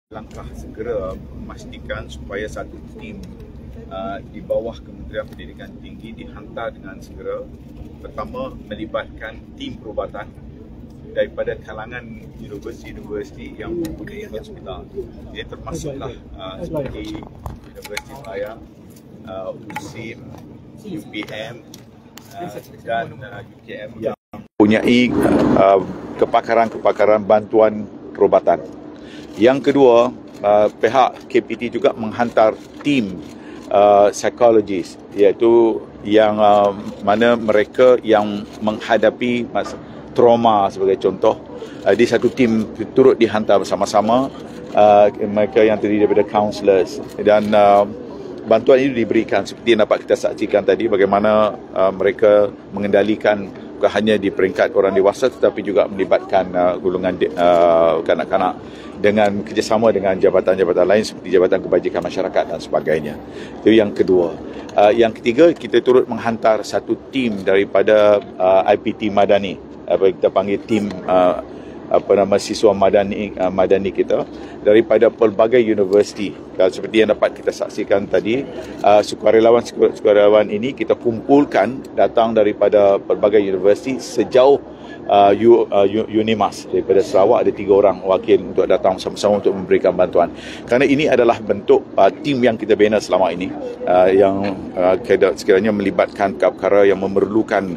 langkah segera memastikan supaya satu tim di bawah Kementerian Pendidikan Tinggi dihantar dengan segera. Pertama, melibatkan tim perubatan daripada kalangan universiti-universiti yang mempunyai hospital. Ia termasuklah seperti Universiti Melayu, USIM, UPM dan UKM yang mempunyai kepakaran bantuan perubatan. Yang kedua, pihak KPT juga menghantar tim psikologis, iaitu yang mana mereka yang menghadapi trauma sebagai contoh. Di satu tim turut dihantar bersama-sama, mereka yang terdiri daripada counsellors, dan bantuan ini diberikan seperti yang dapat kita saksikan tadi, bagaimana mereka mengendalikan bukan hanya di peringkat orang dewasa tetapi juga melibatkan golongan kanak-kanak dengan kerjasama dengan jabatan-jabatan lain seperti Jabatan Kebajikan Masyarakat dan sebagainya. Itu yang kedua. Yang ketiga, kita turut menghantar satu tim daripada IPT Madani, apa kita panggil tim siswa madani kita daripada pelbagai universiti. Seperti yang dapat kita saksikan tadi, sukarelawan ini kita kumpulkan datang daripada pelbagai universiti sejauh UNIMAS. Daripada Sarawak ada 3 orang wakil untuk datang sama-sama untuk memberikan bantuan. Kerana ini adalah bentuk tim yang kita bina selama ini, yang sekiranya melibatkan perkara yang memerlukan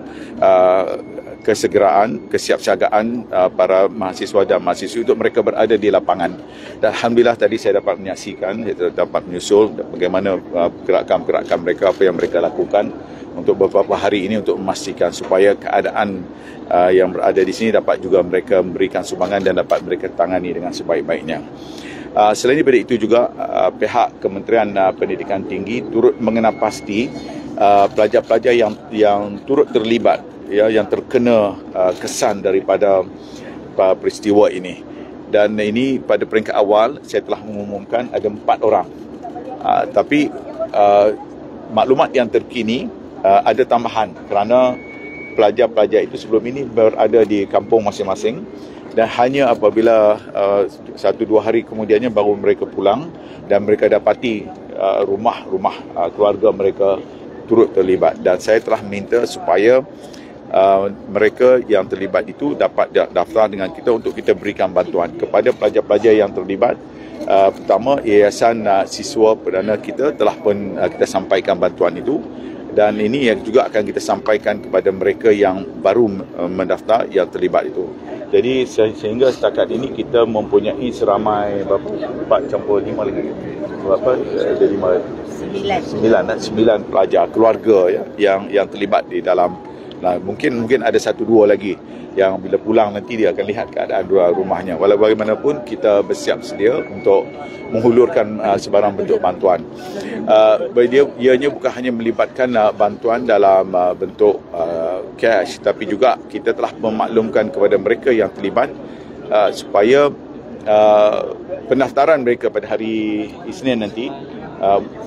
kesegeraan, kesiapsiagaan para mahasiswa dan mahasiswi untuk mereka berada di lapangan. Dan alhamdulillah tadi saya dapat menyaksikan, saya dapat menyusul bagaimana gerakan-gerakan mereka, apa yang mereka lakukan untuk beberapa hari ini untuk memastikan supaya keadaan yang berada di sini dapat juga mereka memberikan sumbangan dan dapat mereka tangani dengan sebaik-baiknya. Selain daripada itu juga, pihak Kementerian Pendidikan Tinggi turut mengenal pasti pelajar-pelajar yang turut terlibat, yang terkena kesan daripada peristiwa ini. Dan ini pada peringkat awal saya telah mengumumkan ada 4 orang. Tapi maklumat yang terkini ada tambahan kerana pelajar-pelajar itu sebelum ini berada di kampung masing-masing, dan hanya apabila 1-2 hari kemudiannya baru mereka pulang dan mereka dapati rumah-rumah keluarga mereka turut terlibat. Dan saya telah minta supaya mereka yang terlibat itu dapat daftar dengan kita untuk kita berikan bantuan kepada pelajar-pelajar yang terlibat. Pertama, Yayasan Siswa Perdana kita telah pun kita sampaikan bantuan itu, dan ini yang juga akan kita sampaikan kepada mereka yang baru mendaftar yang terlibat itu. Jadi sehingga setakat ini kita mempunyai seramai berapa? 4 campur 5 lagi. Berapa? Ada 9 pelajar keluarga yang terlibat di dalam. Nah, mungkin ada 1-2 lagi yang bila pulang nanti dia akan lihat keadaan rumahnya. Walau bagaimanapun kita bersiap sedia untuk menghulurkan sebarang bentuk bantuan. Ianya bukan hanya melibatkan bantuan dalam bentuk cash, tapi juga kita telah memaklumkan kepada mereka yang terlibat supaya pendaftaran mereka pada hari Isnin nanti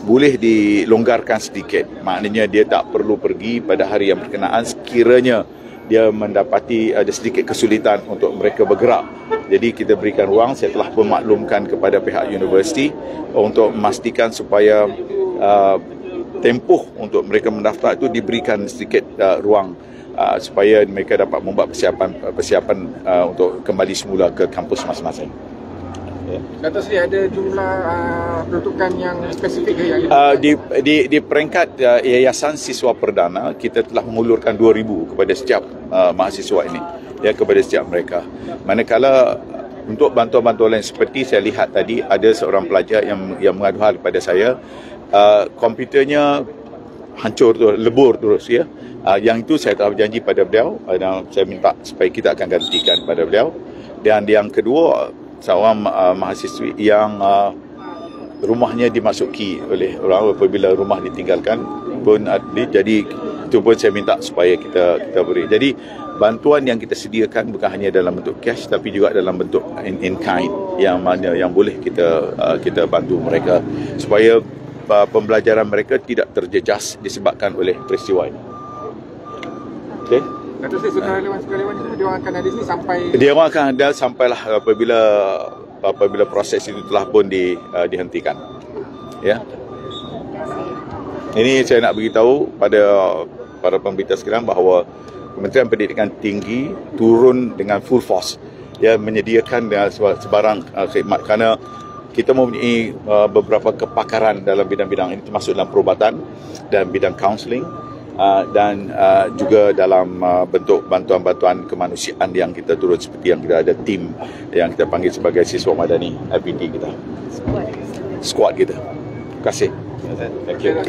boleh dilonggarkan sedikit. Maknanya dia tak perlu pergi pada hari yang berkenaan sekiranya dia mendapati ada sedikit kesulitan untuk mereka bergerak. Jadi kita berikan ruang. Saya telah memaklumkan kepada pihak universiti untuk memastikan supaya tempoh untuk mereka mendaftar itu diberikan sedikit ruang supaya mereka dapat membuat persiapan untuk kembali semula ke kampus masing-masing. Dato' Sri, ada jumlah peruntukan yang spesifik ke yang di peringkat Yayasan Siswa Perdana, kita telah mengulurkan 2,000 kepada setiap mahasiswa ini, kepada setiap mereka. Manakala untuk bantuan-bantuan lain seperti saya lihat tadi ada seorang pelajar yang mengadu hal kepada saya, komputernya hancur terus, lebur terus yang itu saya telah berjanji pada beliau dan saya minta supaya kita akan gantikan pada beliau. Dan yang kedua, seorang mahasiswi yang rumahnya dimasuki oleh orang apabila rumah ditinggalkan pun jadi itu pun saya minta supaya kita beri. Jadi bantuan yang kita sediakan bukan hanya dalam bentuk cash tapi juga dalam bentuk in kind yang mana yang boleh kita bantu mereka supaya pembelajaran mereka tidak terjejas disebabkan oleh peristiwa ini. Okey. Dato' Sri, sukarelawan itu dia akan ada di sini sampai... Dia akan ada sampailah apabila apabila proses itu telah pun dihentikan. Ya. Ini saya nak beritahu pada para pemberita sekalian bahawa Kementerian Pendidikan Tinggi turun dengan full force, ya, menyediakan sebarang khidmat, kerana kita mempunyai beberapa kepakaran dalam bidang-bidang ini, termasuk dalam perubatan dan bidang kaunseling, dan juga dalam bentuk bantuan-bantuan kemanusiaan yang kita turun, seperti yang kita ada tim yang kita panggil sebagai siswa madani IPT kita, squad kita. Terima kasih. Thank you.